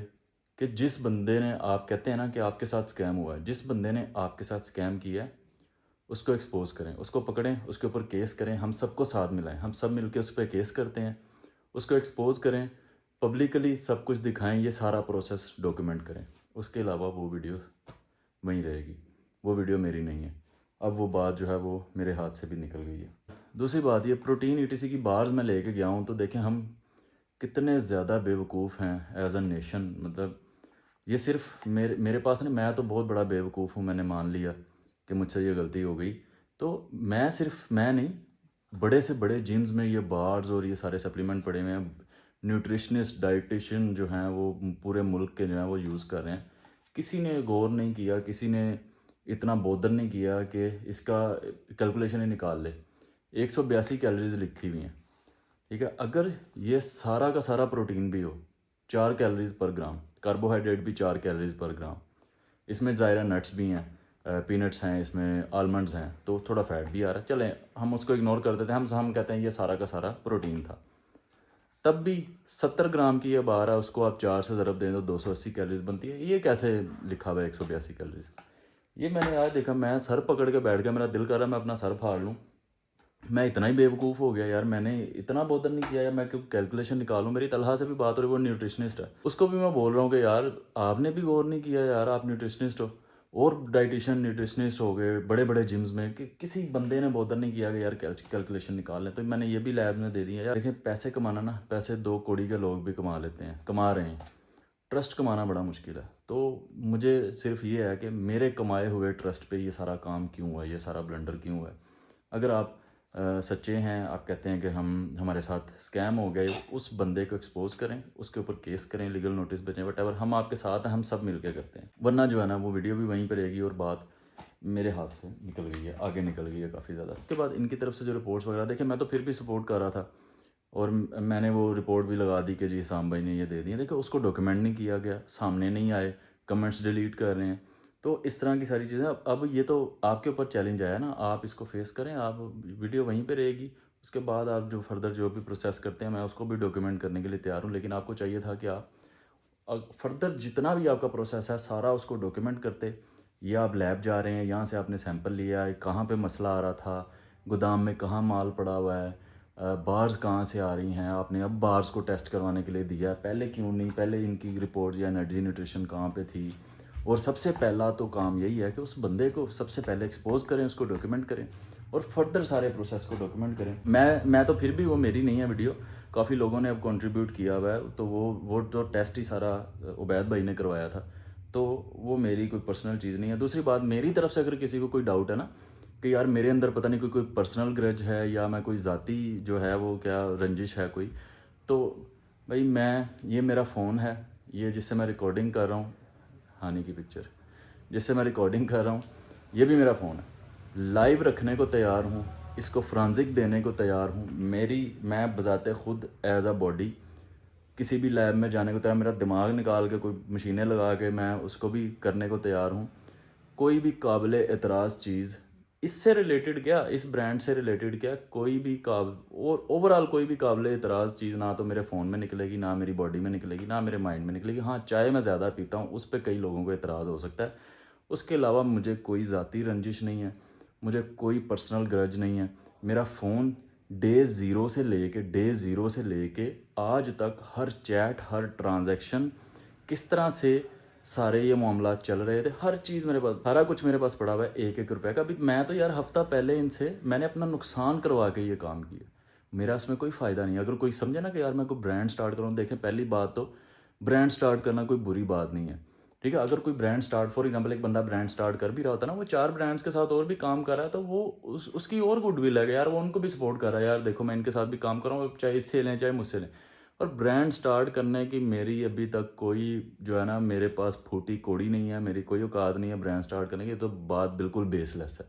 कि जिस बंदे ने, आप कहते हैं ना कि आपके साथ स्कैम हुआ है, जिस बंदे ने आपके साथ स्कैम किया है उसको एक्सपोज करें, उसको पकड़ें, उसके ऊपर केस करें, हम सबको साथ मिलाएं, हम सब मिलके उस पर केस करते हैं, उसको एक्सपोज करें, पब्लिकली सब कुछ दिखाएं, ये सारा प्रोसेस डॉक्यूमेंट करें। उसके अलावा वो वीडियो वहीं रहेगी, वो वीडियो मेरी नहीं है। अब वो बात जो है वो मेरे हाथ से भी निकल गई है। दूसरी बात, ये प्रोटीन ETC की बार्स मैं लेके गया हूँ, तो देखें हम कितने ज़्यादा बेवकूफ़ हैं एज अ नेशन। मतलब ये सिर्फ मेरे पास नहीं, मैं तो बहुत बड़ा बेवकूफ़ हूँ, मैंने मान लिया कि मुझसे ये गलती हो गई। तो मैं नहीं, बड़े से बड़े जिम्स में ये बार्स और ये सारे सप्लीमेंट पड़े हुए हैं, न्यूट्रिशनिस्ट डाइटिशियन जो हैं वो पूरे मुल्क के जो हैं वो यूज़ कर रहे हैं। किसी ने गौर नहीं किया, किसी ने इतना बोदर नहीं किया कि इसका कैलकुलेशन ही निकाल ले। 182 कैलोरीज लिखी हुई हैं, ठीक है। अगर ये सारा का सारा प्रोटीन भी हो 4 कैलोरीज पर ग्राम, कार्बोहाइड्रेट भी 4 कैलोरीज पर ग्राम, इसमें ज़ायरा नट्स भी हैं, पीनट्स हैं, इसमें आलमंड्स हैं, तो थोड़ा फैट भी आ रहा है, चलें हम उसको इग्नोर कर देते हैं। हम कहते हैं ये सारा का सारा प्रोटीन था, तब भी 70 ग्राम की अब आ रहा है, उसको आप 4 से ज़रब दें तो 280 कैलोरीज बनती है। ये कैसे लिखा हुआ है 182 कैलोरीज? ये मैंने आज देखा, मैं सर पकड़ के बैठ गया, मेरा दिल कर रहा है मैं अपना सर फाड़ लूँ। मैं इतना ही बेवकूफ़ हो गया यार, मैंने इतना बॉदर नहीं किया यार, मैं क्यों कैलकुलेशन निकालूँ। मेरी तलहा से भी बात हो रही, वो न्यूट्रिशनिस्ट है, उसको भी मैं बोल रहा हूँ कि यार आपने भी गौर नहीं किया यार, आप न्यूट्रिशनिस्ट हो और डाइटिशियन न्यूट्रिशनिस्ट हो गए बड़े बड़े जिम्स में, कि किसी बंदे ने बॉदर नहीं किया कि यार कैलकुलेशन निकाल लें। तो मैंने ये भी लैब में दे दिया यार। देखें पैसे कमाना ना, पैसे 2 कौड़ी के लोग भी कमा लेते हैं, कमा रहे हैं, ट्रस्ट कमाना बड़ा मुश्किल है। तो मुझे सिर्फ ये है कि मेरे कमाए हुए ट्रस्ट पे ये सारा काम क्यों हुआ, ये सारा ब्लंडर क्यों हुआ है। अगर आप सच्चे हैं, आप कहते हैं कि हमारे साथ स्कैम हो गए, उस बंदे को एक्सपोज करें, उसके ऊपर केस करें, लीगल नोटिस भेजें, वट हम आपके साथ हैं, हम सब मिलके करते हैं। वरना जो है ना वो वीडियो भी वहीं पर रहेगी और बात मेरे हाथ से निकल गई है, आगे निकल गई है काफ़ी ज़्यादा। उसके बाद इनकी तरफ से जो रिपोर्ट्स वगैरह देखें, मैं तो फिर भी सपोर्ट कर रहा था और मैंने वो रिपोर्ट भी लगा दी कि जी हिसाम भाई ने ये दे दिया। देखो उसको डॉक्यूमेंट नहीं किया गया, सामने नहीं आए, कमेंट्स डिलीट कर रहे हैं, तो इस तरह की सारी चीज़ें। अब ये तो आपके ऊपर चैलेंज आया ना, आप इसको फेस करें, आप वीडियो वहीं पे रहेगी, उसके बाद आप जो फर्दर जो भी प्रोसेस करते हैं मैं उसको भी डॉक्यूमेंट करने के लिए तैयार हूँ। लेकिन आपको चाहिए था कि आप फर्दर जितना भी आपका प्रोसेस है सारा उसको डॉक्यूमेंट करते। ये आप लैब जा रहे हैं, यहाँ से आपने सैंपल लिया है, कहाँ पे मसला आ रहा था, गोदाम में कहाँ माल पड़ा हुआ है, बार्स कहाँ से आ रही हैं, आपने अब बार्स को टेस्ट करवाने के लिए दिया है, पहले क्यों नहीं, पहले इनकी रिपोर्ट या एनर्जी न्यूट्रिशन कहाँ पे थी। और सबसे पहला तो काम यही है कि उस बंदे को सबसे पहले एक्सपोज करें, उसको डॉक्यूमेंट करें और फर्दर सारे प्रोसेस को डॉक्यूमेंट करें। मैं तो फिर भी, वो मेरी नहीं है वीडियो, काफ़ी लोगों ने अब कंट्रीब्यूट किया हुआ है, तो वो जो टेस्ट ही सारा उबैद भाई ने करवाया था, तो वो मेरी कोई पर्सनल चीज़ नहीं है। दूसरी बात, मेरी तरफ से अगर किसी को कोई डाउट है ना कि यार मेरे अंदर पता नहीं कोई पर्सनल ग्रज है या मैं कोई ज़ाती जो है वो क्या रंजिश है कोई, तो भाई ये मेरा फ़ोन है, ये जिससे मैं रिकॉर्डिंग कर रहा हूँ, हानि की पिक्चर जिससे मैं रिकॉर्डिंग कर रहा हूँ, ये भी मेरा फ़ोन है, लाइव रखने को तैयार हूँ, इसको फ्रांजिक देने को तैयार हूँ। मैं बजाते खुद एज अ बॉडी किसी भी लैब में जाने को तैयार, मेरा दिमाग निकाल के कोई मशीनें लगा के मैं उसको भी करने को तैयार हूँ। कोई भी काबिल एतराज़ चीज़ इससे रिलेटेड क्या, इस ब्रांड से रिलेटेड क्या, कोई भी और ओवरऑल कोई भी काबिल एतराज़ चीज़ ना तो मेरे फ़ोन में निकलेगी, ना मेरी बॉडी में निकलेगी, ना मेरे माइंड में निकलेगी। हाँ, चाय मैं ज़्यादा पीता हूँ, उस पर कई लोगों को एतराज़ हो सकता है। उसके अलावा मुझे कोई ज़ाती रंजिश नहीं है, मुझे कोई पर्सनल ग्रज नहीं है। मेरा फ़ोन डे ज़ीरो से लेके आज तक हर चैट, हर ट्रांजैक्शन, किस तरह से सारे ये मामला चल रहे थे, हर चीज़ मेरे पास, सारा कुछ मेरे पास पड़ा हुआ है, एक एक रुपए का। अभी मैं तो यार हफ्ता पहले इनसे मैंने अपना नुकसान करवा के ये काम किया, मेरा इसमें कोई फ़ायदा नहीं है। अगर कोई समझे ना कि यार मैं कोई ब्रांड स्टार्ट करूँ, देखें पहली बात तो ब्रांड स्टार्ट करना कोई बुरी बात नहीं है, ठीक है। अगर कोई ब्रांड स्टार्ट, फॉर एग्जांपल एक बंदा ब्रांड स्टार्ट कर भी रहा होता है ना, वो 4 ब्रांड्स के साथ और भी काम कर रहा है, तो वो उसकी और गुडविल है यार, वो उनको भी सपोर्ट कर रहा है, यार देखो मैं इनके साथ भी काम कर रहा हूँ, चाहे इससे लें चाहे मुझसे लें। और ब्रांड स्टार्ट करने की मेरी अभी तक कोई जो है ना, मेरे पास फूटी कोड़ी नहीं है, मेरी कोई औकात नहीं है ब्रांड स्टार्ट करने की, तो बात बिल्कुल बेसलेस है।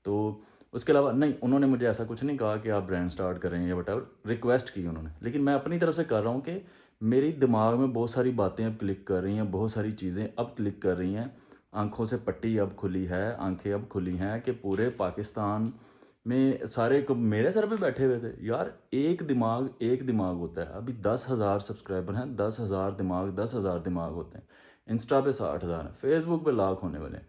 तो उसके अलावा नहीं, उन्होंने मुझे ऐसा कुछ नहीं कहा कि आप ब्रांड स्टार्ट करें या वटएवर, रिक्वेस्ट की उन्होंने, लेकिन मैं अपनी तरफ से कर रहा हूँ कि मेरी दिमाग में बहुत सारी बातें अब क्लिक कर रही हैं, बहुत सारी चीज़ें अब क्लिक कर रही हैं, आंखों से पट्टी अब खुली है, आंखें अब खुली हैं कि पूरे पाकिस्तान में सारे को मेरे सर पे बैठे हुए थे यार। एक दिमाग होता है। अभी 10,000 सब्सक्राइबर हैं, 10,000 दिमाग होते हैं। इंस्टा पे 60,000 हैं, फेसबुक पे लाख होने वाले हैं,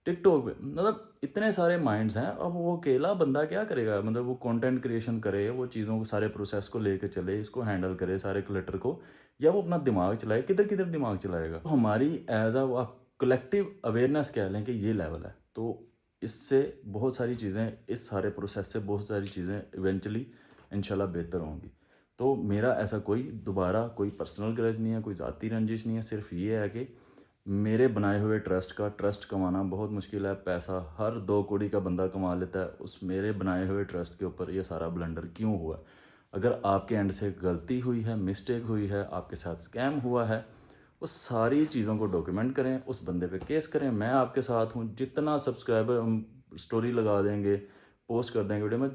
टिकटॉक पे, मतलब इतने सारे माइंड्स हैं। अब वो अकेला बंदा क्या करेगा, मतलब वो कंटेंट क्रिएशन करे, वो चीज़ों को, सारे प्रोसेस को लेके चले, इसको हैंडल करे सारे क्लटर को, या वो अपना दिमाग चलाए, किधर किधर दिमाग चलाएगा। तो हमारी एज अ कलेक्टिव अवेयरनेस कह लें कि ये लेवल है, तो इससे बहुत सारी चीज़ें, इस सारे प्रोसेस से बहुत सारी चीज़ें इवेंचुअली इंशाल्लाह बेहतर होंगी। तो मेरा ऐसा कोई दोबारा कोई पर्सनल ग्रज नहीं है, कोई ज़ाती रंजिश नहीं है, सिर्फ ये है कि मेरे बनाए हुए ट्रस्ट कमाना बहुत मुश्किल है। पैसा हर 2 कौड़ी का बंदा कमा लेता है, उस मेरे बनाए हुए ट्रस्ट के ऊपर ये सारा ब्लंडर क्यों हुआ। अगर आपके एंड से गलती हुई है, मिस्टेक हुई है, आपके साथ स्कैम हुआ है, उस सारी चीज़ों को डॉक्यूमेंट करें, उस बंदे पे केस करें। मैं आपके साथ हूँ, जितना सब्सक्राइबर हम स्टोरी लगा देंगे, पोस्ट कर देंगे वीडियो में,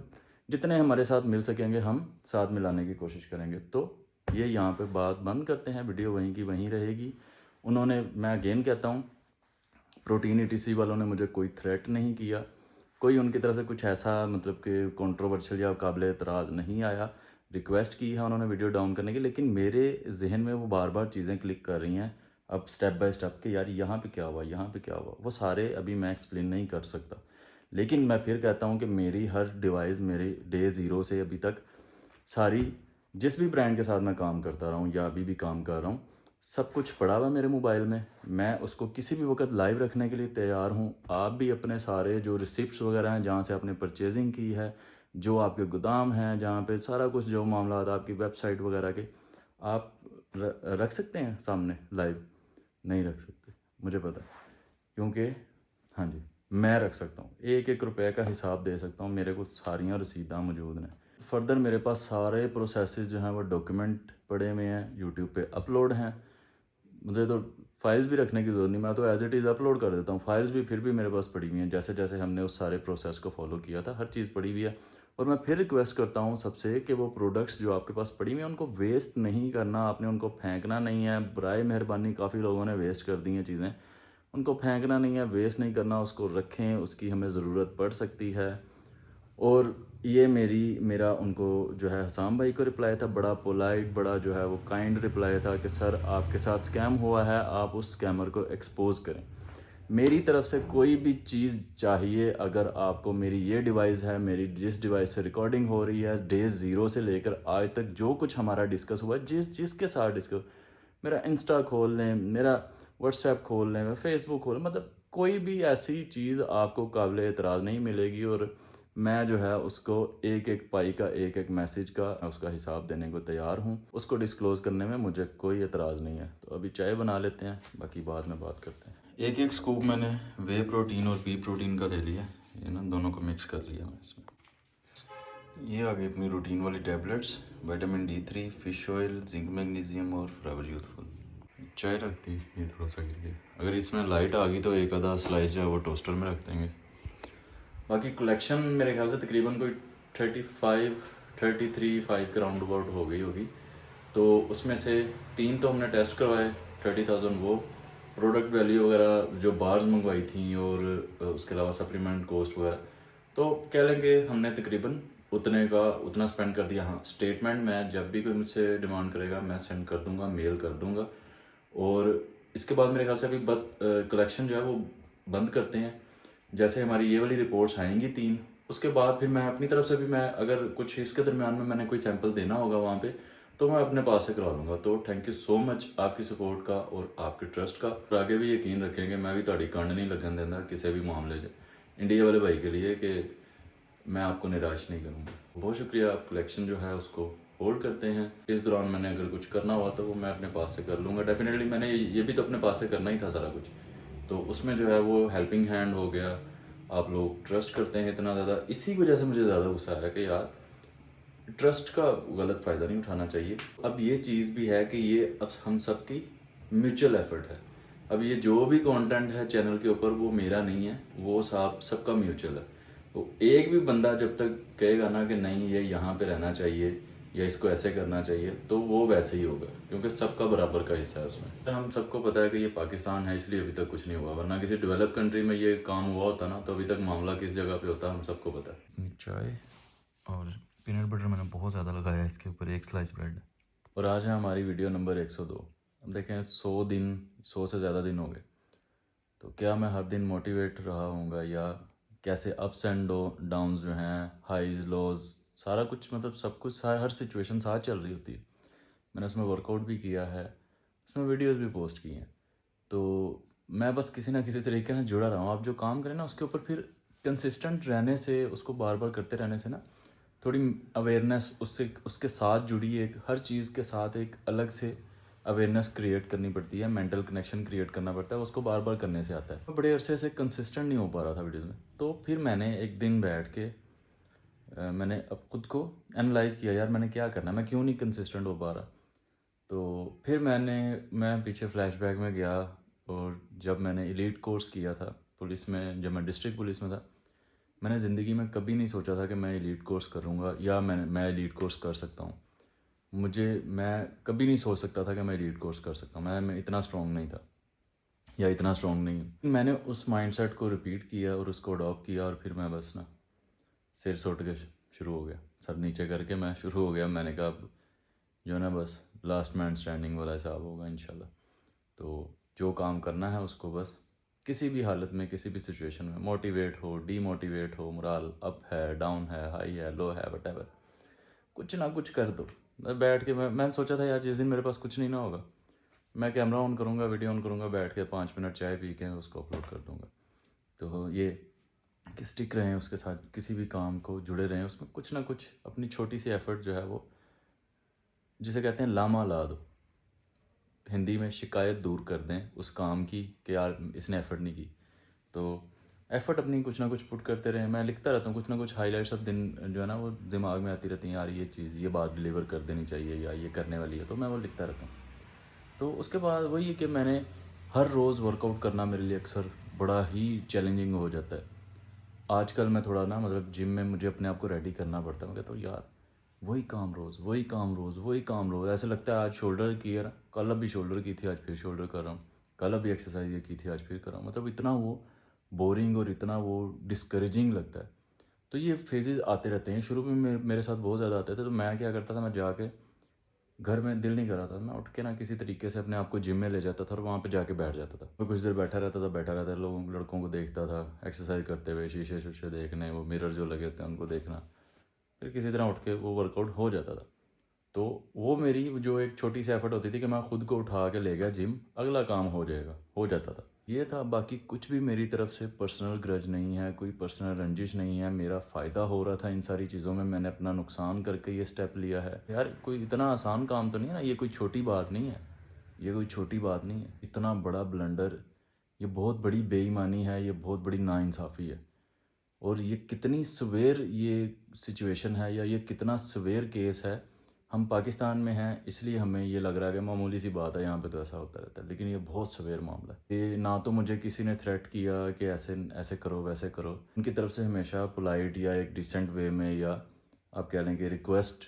जितने हमारे साथ मिल सकेंगे हम साथ मिलाने की कोशिश करेंगे। तो ये यहाँ पे बात बंद करते हैं, वीडियो वहीं की वहीं रहेगी। मैं अगेन कहता हूँ, प्रोटीन ETC वालों ने मुझे कोई थ्रेट नहीं किया, कोई उनकी तरफ से कुछ ऐसा मतलब कि कंट्रोवर्शियल या काबिल एतराज़ नहीं आया। रिक्वेस्ट की है उन्होंने वीडियो डाउन करने की, लेकिन मेरे जहन में वो बार बार चीज़ें क्लिक कर रही हैं अब स्टेप बाय स्टेप कि यार यहाँ पे क्या हुआ, यहाँ पे क्या हुआ। वो सारे अभी मैं एक्सप्लेन नहीं कर सकता, लेकिन मैं फिर कहता हूँ कि मेरी हर डिवाइस, मेरे डे ज़ीरो से अभी तक सारी, जिस भी ब्रांड के साथ मैं काम करता रहा हूँ या अभी भी काम कर रहा हूँ, सब कुछ पड़ा हुआ मेरे मोबाइल में। मैं उसको किसी भी वक्त लाइव रखने के लिए तैयार हूँ। आप भी अपने सारे जो रिसिप्ट्स वगैरह हैं, जहाँ से आपने परचेजिंग की है, जो आपके गोदाम हैं, जहाँ पे सारा कुछ जो मामला आपकी वेबसाइट वगैरह के, आप रख सकते हैं सामने लाइव। नहीं रख सकते, मुझे पता है, क्योंकि हाँ जी, मैं रख सकता हूँ, एक एक रुपए का हिसाब दे सकता हूँ, मेरे को सारियाँ रसीदां मौजूद हैं। फर्दर मेरे पास सारे प्रोसेसेस जो हैं वो डॉक्यूमेंट पड़े हुए हैं, यूट्यूब पे अपलोड हैं। मुझे तो फाइल्स भी रखने की ज़रूरत नहीं, मैं तो एज इट इज़ अपलोड कर देता हूँ। फाइल्स भी फिर भी मेरे पास पड़ी हुई हैं, जैसे जैसे हमने उस सारे प्रोसेस को फॉलो किया था, हर चीज़ पड़ी हुई है। और मैं फिर रिक्वेस्ट करता हूँ सबसे कि वो प्रोडक्ट्स जो आपके पास पड़ी हुई हैं उनको वेस्ट नहीं करना, आपने उनको फेंकना नहीं है। बराए मेहरबानी, काफ़ी लोगों ने वेस्ट कर दी हैं चीज़ें, उनको फेंकना नहीं है, वेस्ट नहीं करना, उसको रखें, उसकी हमें ज़रूरत पड़ सकती है। और ये मेरा उनको जो है हसाम भाई को रिप्लाई था, बड़ा पोलाइट, बड़ा जो है वो काइंड रिप्लाई था कि सर आपके साथ स्कैम हुआ है, आप उस स्कैमर को एक्सपोज करें। मेरी तरफ से कोई भी चीज़ चाहिए, अगर आपको मेरी ये डिवाइस है, मेरी जिस डिवाइस से रिकॉर्डिंग हो रही है, डे 0 से लेकर आज तक जो कुछ हमारा डिस्कस हुआ है, जिसके साथ डिस्कस, मेरा इंस्टा खोल लें, मेरा व्हाट्सएप खोल लें, मैं फेसबुक खोल लें, मतलब कोई भी ऐसी चीज़ आपको काबिल एतराज़ नहीं मिलेगी। और मैं जो है उसको एक एक पाई का, एक एक मैसेज का उसका हिसाब देने को तैयार हूँ। उसको डिस्क्लोज़ करने में मुझे कोई एतराज़ नहीं है। तो अभी चाय बना लेते हैं, बाकी बाद में बात करते हैं। एक एक स्कूप मैंने वे प्रोटीन और पी प्रोटीन का ले लिया, ये ना दोनों को मिक्स कर लिया मैं इसमें। ये आ गई अपनी रूटीन वाली tablets, vitamin D3, fish oil, zinc, magnesium और फॉरएवर यूथफुल। चाय रख दी, ये थोड़ा सा गिर गया। अगर इसमें लाइट आ गई तो एक आधा स्लाइस जो है वो टोस्टर में रख देंगे। बाकी कलेक्शन मेरे ख्याल से तकरीबन कोई 33-5 के राउंड अबाउट हो गई होगी। तो उसमें से 3 तो हमने टेस्ट करवाए, 30,000 वो प्रोडक्ट वैल्यू वगैरह जो बार्स मंगवाई थी, और उसके अलावा सप्लीमेंट कॉस्ट वगैरह, तो कह लेंगे हमने तकरीबन उतना स्पेंड कर दिया। हाँ, स्टेटमेंट मैं जब भी कोई मुझसे डिमांड करेगा मैं सेंड कर दूंगा, मेल कर दूंगा। और इसके बाद मेरे ख्याल से अभी कलेक्शन जो है वो बंद करते हैं। जैसे हमारी ये वाली रिपोर्ट्स आएंगी 3, उसके बाद फिर मैं अपनी तरफ से भी, मैं अगर कुछ इसके दरमियान में मैंने कोई सैंपल देना होगा वहाँ पे, तो मैं अपने पास से करा लूँगा। तो थैंक यू सो मच आपकी सपोर्ट का और आपके ट्रस्ट का। और आगे भी यकीन रखेंगे, मैं भी ताड़ी कंड नहीं लगन देना किसी भी मामले से इंडिया वाले भाई के लिए, कि मैं आपको निराश नहीं करूँगा। बहुत शुक्रिया। आप कलेक्शन जो है उसको होल्ड करते हैं। इस दौरान मैंने अगर कुछ करना हुआ तो वो मैं अपने पास से कर लूँगा। डेफिनेटली मैंने ये भी तो अपने पास से करना ही था सारा कुछ, तो उसमें जो है वो हेल्पिंग हैंड हो गया। आप लोग ट्रस्ट करते हैं इतना ज़्यादा, इसी वजह से मुझे ज़्यादा गुस्सा आया कि यार ट्रस्ट का गलत फ़ायदा नहीं उठाना चाहिए। अब ये चीज़ भी है कि ये अब हम सबकी म्यूचुअल एफर्ट है। अब ये जो भी कंटेंट है चैनल के ऊपर वो मेरा नहीं है, वो सबका म्यूचुअल है। तो एक भी बंदा जब तक कहेगा ना कि नहीं ये यहाँ पे रहना चाहिए या इसको ऐसे करना चाहिए, तो वो वैसे ही होगा, क्योंकि सबका बराबर का हिस्सा है उसमें। हम सबको पता है कि ये पाकिस्तान है, इसलिए अभी तक कुछ नहीं हुआ, वरना किसी डेवलप कंट्री में ये काम हुआ होता ना तो अभी तक मामला किस जगह पे होता हम सबको पता है। चाय और पीनट बटर मैंने बहुत ज़्यादा लगाया है इसके ऊपर, एक स्लाइस ब्रेड। और आज है हमारी वीडियो नंबर 102। अब देखें 100 से ज़्यादा दिन हो गए, तो क्या मैं हर दिन मोटिवेट रहा हूँगा, या कैसे अप्स एंड डाउन्स जो हैं, हाइज लोज, सारा कुछ, मतलब सब कुछ, हर सिचुएशन साथ चल रही होती है। मैंने उसमें वर्कआउट भी किया है, उसमें वीडियोस भी पोस्ट की हैं। तो मैं बस किसी ना किसी तरीके से जुड़ा रहा हूँ। आप जो काम करें ना उसके ऊपर फिर कंसिस्टेंट रहने से, उसको बार बार करते रहने से ना थोड़ी अवेयरनेस उसके साथ जुड़ी, एक हर चीज़ के साथ एक अलग से अवेयरनेस क्रिएट करनी पड़ती है, मेंटल कनेक्शन क्रिएट करना पड़ता है, उसको बार बार करने से आता है। तो बड़े अरसे से कंसिस्टेंट नहीं हो पा रहा था वीडियोज़ में, तो फिर मैंने एक दिन बैठ के मैंने अब खुद को एनालाइज़ किया, यार मैंने क्या करना है, मैं क्यों नहीं कंसिस्टेंट हो पा रहा। तो फिर मैं पीछे फ्लैशबैक में गया, और जब मैंने एलीट कोर्स किया था पुलिस में, जब मैं डिस्ट्रिक्ट पुलिस में था, मैंने ज़िंदगी में कभी नहीं सोचा था कि मैं एलीट कोर्स करूँगा या मैं एलीट कोर्स कर सकता हूँ। मैं कभी नहीं सोच सकता था कि मैं एलीट कोर्स कर सकता हूँ। मैं इतना स्ट्रॉन्ग नहीं था, या इतना स्ट्रॉन्ग नहीं हूँ। मैंने उस माइंडसेट को रिपीट किया और उसको अडॉप्ट किया, और फिर मैं बस ना सिर सुट के शुरू हो गया, सर नीचे करके मैं शुरू हो गया। मैंने कहा अब जो है ना बस लास्ट मैन स्टैंडिंग वाला हिसाब होगा इंशाल्लाह। तो जो काम करना है उसको बस किसी भी हालत में, किसी भी सिचुएशन में, मोटिवेट हो, डीमोटिवेट हो, मोरल अप है, डाउन है, हाई है, लो है, वटेवर, कुछ ना कुछ कर दो। मैं बैठ के मैंने सोचा था यार जिस दिन मेरे पास कुछ नहीं ना होगा, मैं कैमरा ऑन करूँगा, वीडियो ऑन करूँगा, बैठ के 5 मिनट चाय पी के उसको अपलोड कर दूँगा। तो ये कि स्टिक रहें उसके साथ, किसी भी काम को जुड़े रहें, उसमें कुछ ना कुछ अपनी छोटी सी एफर्ट जो है वो, जिसे कहते हैं लामा ला दो, हिंदी में शिकायत दूर कर दें उस काम की कि यार इसने एफर्ट नहीं की। तो एफर्ट अपनी कुछ ना कुछ पुट करते रहे। मैं लिखता रहता हूँ कुछ ना कुछ हाईलाइट्स, सब दिन जो है ना वो दिमाग में आती रहती हैं, यार ये चीज़, ये बात डिलीवर कर देनी चाहिए या ये करने वाली है, तो मैं वो लिखता रहता हूँ। तो उसके बाद वही है कि मैंने हर रोज़ वर्कआउट करना मेरे लिए अक्सर बड़ा ही चैलेंजिंग हो जाता है। आजकल मैं थोड़ा ना मतलब जिम में मुझे अपने आप को रेडी करना पड़ता है। मैं कहता हूँ यार वही काम रोज़, वही काम रोज़, वही काम रोज़। ऐसे लगता है आज शोल्डर की है ना, कल अभी शोल्डर की थी, आज फिर शोल्डर कर रहा हूँ, कल अभी एक्सरसाइज ये की थी, आज फिर कर रहा हूँ। मतलब इतना वो बोरिंग और इतना वो डिस्करेजिंग लगता है। तो ये फेजेस आते रहते हैं। शुरू में मेरे साथ बहुत ज़्यादा आते थे। तो मैं क्या करता था, मैं जाके घर में दिल नहीं कर रहा था, मैं उठ के ना किसी तरीके से अपने आप को जिम में ले जाता था और वहाँ पे जाके बैठ जाता था। मैं कुछ देर बैठा रहता था, लोगों लड़कों को देखता था एक्सरसाइज करते हुए, शीशे शीशे देखने, वो मिरर जो लगे होते हैं उनको देखना, फिर किसी तरह उठ के वो वर्कआउट हो जाता था। तो वो मेरी जो एक छोटी सी एफर्ट होती थी कि मैं खुद को उठा के ले गया जिम, अगला काम हो जाएगा, हो जाता था। ये था, बाकी कुछ भी मेरी तरफ से पर्सनल ग्रज नहीं है, कोई पर्सनल रंजिश नहीं है। मेरा फ़ायदा हो रहा था इन सारी चीज़ों में, मैंने अपना नुकसान करके ये स्टेप लिया है। यार कोई इतना आसान काम तो नहीं है ना, ये कोई छोटी बात नहीं है, ये कोई छोटी बात नहीं है। इतना बड़ा ब्लंडर, ये बहुत बड़ी बेईमानी है, ये बहुत बड़ी नाइंसाफ़ी है। और ये कितनी सवेर ये सिचुएशन है या ये कितना सवेर केस है। हम पाकिस्तान में हैं इसलिए हमें ये लग रहा है कि मामूली सी बात है, यहाँ पे तो ऐसा होता रहता है, लेकिन ये बहुत सवेर मामला है। ये ना तो मुझे किसी ने थ्रेट किया कि ऐसे ऐसे करो वैसे करो। उनकी तरफ से हमेशा पोलाइट या एक डिसेंट वे में, या आप कह लें कि रिक्वेस्ट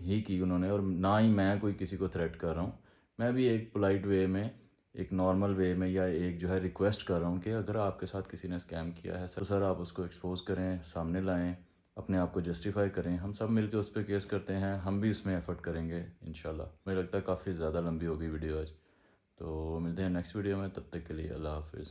ही की उन्होंने, और ना ही मैं कोई किसी को थ्रेट कर रहा हूँ। मैं भी एक पोलाइट वे में, एक नॉर्मल वे में, या एक जो है रिक्वेस्ट कर रहा हूँ कि अगर आपके साथ किसी ने स्कैम किया है तो सर आप उसको एक्सपोज करें, सामने लाएं, अपने आप को जस्टिफाई करें। हम सब मिलकर उस पर केस करते हैं, हम भी उसमें एफर्ट करेंगे इंशाल्लाह। मुझे लगता है काफ़ी ज़्यादा लंबी होगी वीडियो आज, तो मिलते हैं नेक्स्ट वीडियो में। तब तक के लिए अल्लाह हाफिज़।